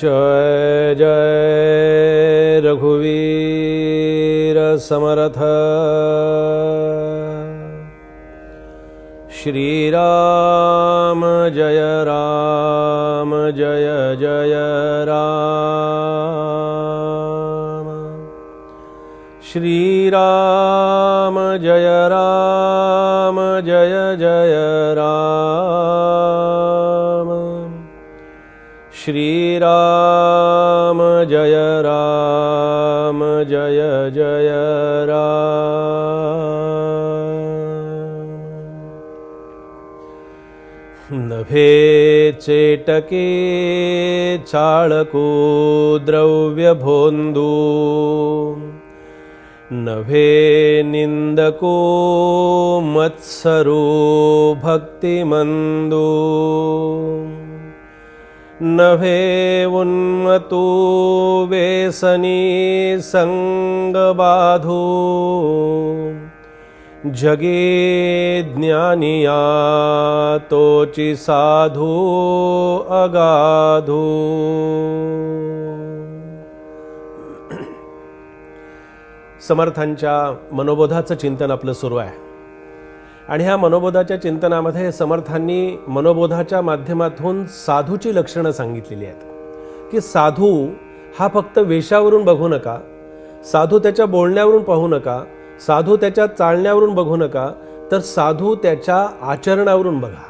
जय जय रघुवीर समर्थ। श्री राम जय जय राम। श्री राम जय जय राम। श्री राम जय जय राम। नभे चेटके चाळको द्रव्य भोंदू, नभे निंदको मत्सरो भक्तिमंदो, नभे उन्मतो वेसनी संगबाधो, जगे ज्ञानिया तोची साधू अगाधू। समर्थांच्या मनोबोधाचं चिंतन आपलं सुरू आहे आणि ह्या मनोबोधाच्या चिंतनामध्ये समर्थांनी मनोबोधाच्या माध्यमातून साधूची लक्षणं सांगितलेली आहेत की साधू हा फक्त वेशावरून बघू नका, साधू त्याच्या बोलण्यावरून पाहू नका, साधू त्याच्या चालण्यावरून बघू नका, तर साधू त्याच्या आचरणावरून बघा।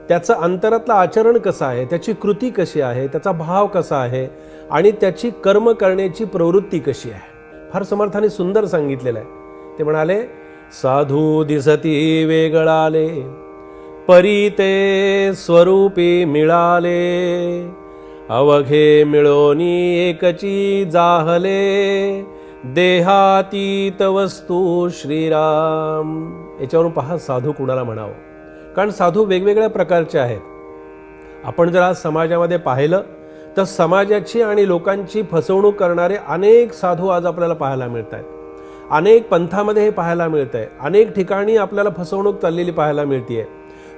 त्याचं अंतरातलं आचरण कसं आहे, त्याची कृती कशी आहे, त्याचा भाव कसा आहे आणि त्याची कर्म करण्याची प्रवृत्ती कशी आहे, फार समर्थाने सुंदर सांगितलेलं आहे। ते म्हणाले, साधू दिसती वेगळाले, परी ते स्वरूपी मिळाले, अवघे मिळोनी एकची जाहले, देहातीत वस्तू श्रीराम। याच्यावरून पहा साधू कुणाला म्हणावं, कारण साधू वेगवेगळ्या प्रकारचे आहेत। आपण जर आज समाजामध्ये पाहिलं तर समाजाची आणि लोकांची फसवणूक करणारे अनेक साधू आज आपल्याला पाहायला मिळत आहेत। अनेक पंथामध्ये हे पाहायला मिळतंय, अनेक ठिकाणी आपल्याला फसवणूक चाललेली पाहायला मिळते।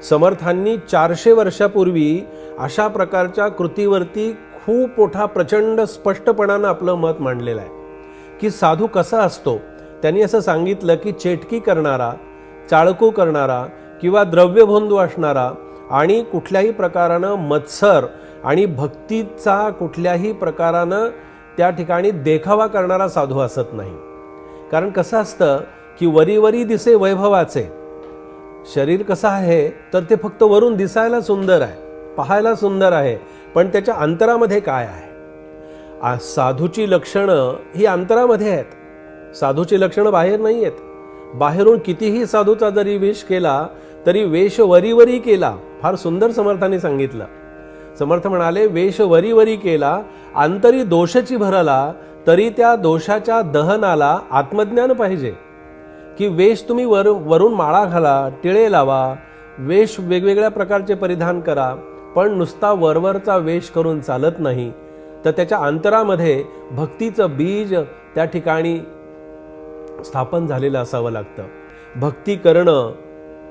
समर्थांनी 400 वर्षापूर्वी अशा प्रकारच्या कृतीवरती खूप मोठा प्रचंड स्पष्टपणानं आपलं मत मांडलेलं आहे की साधू कसा असतो। त्यांनी असं सांगितलं की चेटकी करणारा, चाळकू करणारा किंवा द्रव्यभोंदू असणारा आणि कुठल्याही प्रकारानं मत्सर आणि भक्तीचा कुठल्याही प्रकारानं त्या ठिकाणी देखावा करणारा साधू असत नाही। कारण कसं असतं की वरी दिसे वैभवाचे, शरीर कसं आहे तर ते फक्त वरून दिसायला सुंदर आहे, पाहायला सुंदर आहे, पण त्याच्या अंतरामध्ये काय आहे। साधूची लक्षणं ही अंतरामध्ये आहेत, साधूची लक्षणं बाहेर नाही आहेत। बाहेरून कितीही साधूचा जरी वेश केला तरी वेश वरी केला, फार सुंदर समर्थांनी सांगितलं। समर्थ म्हणाले, वेश वरी केला, अंतरी दोषाची भरला, तरी त्या दोषाच्या दहनाला आत्मज्ञान पाहिजे। की वेश तुम्ही वरून माळा घाला, टिळे लावा, वेश वेगवेगळ्या प्रकारचे परिधान करा, पण नुसता वरवरचा वेश करून चालत नाही, तर त्याच्या अंतरामध्ये भक्तीचं बीज त्या ठिकाणी स्थापन झालेलं असावं लागतं। भक्ती करणं,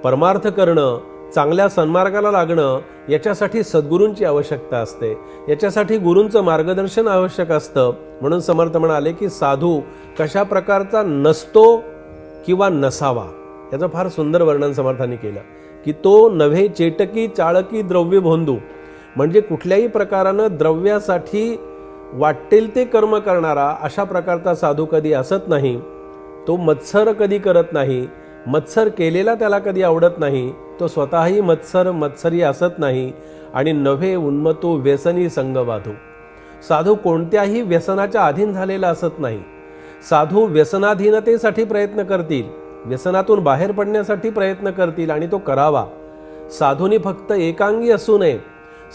परमार्थ करणं, चांगल्या सन्मार्गाला लागणं, याच्यासाठी सद्गुरूंची आवश्यकता असते, याच्यासाठी गुरूंचं मार्गदर्शन आवश्यक असतं। म्हणून समर्थ म्हणाले की साधू कशा प्रकारचा नसतो किंवा नसावा, याचं फार सुंदर वर्णन समर्थांनी केलं की तो नव्हे चेटकी चाळकी द्रव्य भोंदू, म्हणजे कुठल्याही प्रकारानं द्रव्यासाठी वाटेल ते कर्म करणारा अशा प्रकारचा साधू कधी असत नाही। तो मत्सर कधी करत नाही, मत्सर केलेला त्याला कधी आवडत नाही, तो स्वतःही मत्सरी असत नाही। आणि नव्हे उन्मतो व्यसनी संगबाधू, साधू कोणत्याही व्यसनाच्या अधीन झालेला असत नाही। साधू व्यसनाधीनतेसाठी प्रयत्न करतील, व्यसनातून बाहेर पडण्यासाठी प्रयत्न करतील आणि तो करावा। साधूनी फक्त एकांगी असू नये,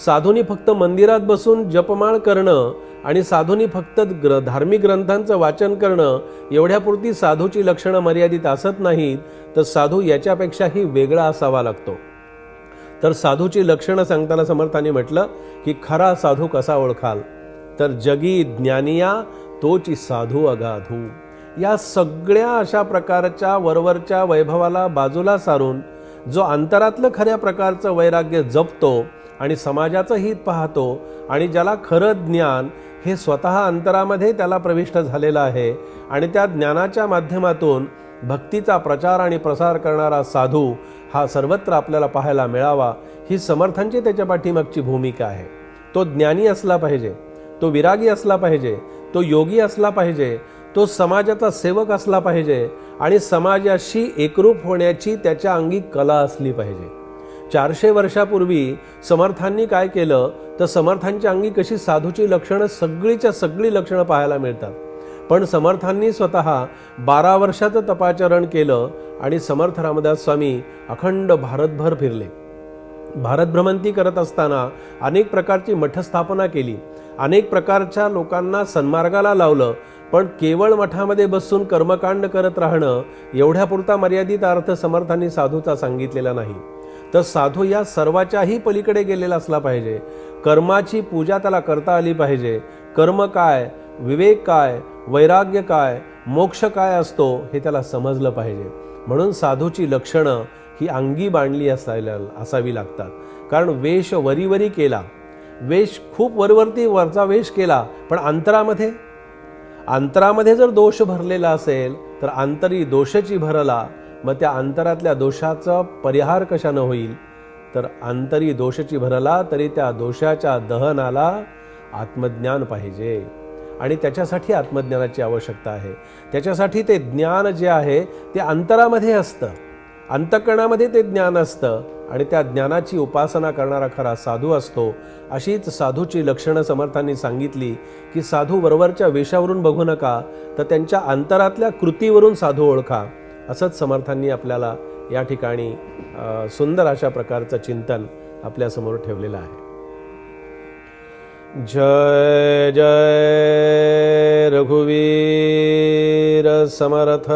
साधूनी फक्त मंदिरात बसून जपमाळ करणं आणि साधूनी फक्त धार्मिक ग्रंथांचं वाचन करणं एवढ्यापुरती साधूची लक्षणं मर्यादित असत नाहीत, तर साधू याच्यापेक्षाही वेगळा असावा लागतो। तर साधूची लक्षणं सांगताना समर्थांनी म्हटलं की खरा साधू कसा ओळखाल, तर जगी ज्ञानिया तोची साधू अगाधू। या सगळ्या अशा प्रकारच्या वरवरच्या वैभवाला बाजूला सारून जो अंतरातलं खऱ्या प्रकारचं वैराग्य जपतो आणि समाजाचं हित पाहतो आणि ज्याला खरं ज्ञान हे स्वतः अंतरामध्ये त्याला प्रविष्ट झालेलं आहे आणि त्या ज्ञानाच्या माध्यमातून भक्तीचा प्रचार आणि प्रसार करणारा साधू हा सर्वत्र आपल्याला पाहायला मिळावा, ही समर्थांची त्याच्या पाठीमागची भूमिका आहे. तो ज्ञानी असला पाहिजे, तो विरागी असला पाहिजे, तो योगी असला पाहिजे, तो समाजाचा सेवक असला पाहिजे आणि समाजाशी एकरूप होण्याची त्याच्या अंगी कला असली पाहिजे. 400 वर्षापूर्वी समर्थांनी काय केलं तर समर्थांच्या अंगी कशी साधूची लक्षणं सगळीच्या सगळी लक्षणं पाहायला मिळतात. पण समर्थांनी स्वतः 12 वर्षाचं तपाचरण केलं आणि समर्थ रामदास स्वामी अखंड भारतभर फिरले. भारत भ्रमंती करत असताना अनेक प्रकारची मठस्थापना केली, अनेक प्रकारच्या लोकांना सन्मार्गाला लावलं. पण केवळ मठामध्ये बसून कर्मकांड करत राहणं एवढ्यापुरता मर्यादित अर्थ समर्थांनी साधूचा सांगितलेला नाही. तर साधू या सर्वाच्याही पलीकडे गेलेला असला पाहिजे. कर्माची पूजा त्याला करता आली पाहिजे. कर्म काय, विवेक काय, वैराग्य काय, मोक्ष काय असतो हे त्याला समजलं पाहिजे. म्हणून साधूची लक्षणं ही अंगी बांधली असावी लागतात. कारण वेश वरीवरी केला, वेश खूप वरवरती वरचा वेश केला, पण अंतरामध्ये जर दोष भरलेला असेल तर अंतरी दोषाची भरला, मग त्या अंतरातल्या दोषाचा परिहार कशानं होईल? तर अंतरी दोषाची भरला तरी त्या दोषाच्या दहनाला आत्मज्ञान पाहिजे आणि त्याच्यासाठी आत्मज्ञानाची आवश्यकता आहे. त्याच्यासाठी ते ज्ञान जे आहे ते अंतरामध्ये असतं, अंतःकरणामध्ये ते ज्ञान असतं आणि त्या ज्ञानाची उपासना करणारा खरा साधू असतो. अशीच साधूची लक्षणं समर्थांनी सांगितली की साधू वरवरच्या वेशावरून बघू नका, तर त्यांच्या अंतरातल्या कृतीवरून साधू ओळखा. असंच समर्थांनी आपल्याला या ठिकाणी सुंदर अशा प्रकारचं चिंतन आपल्यासमोर ठेवलेलं आहे. जय जय रघुवीर समर्थ.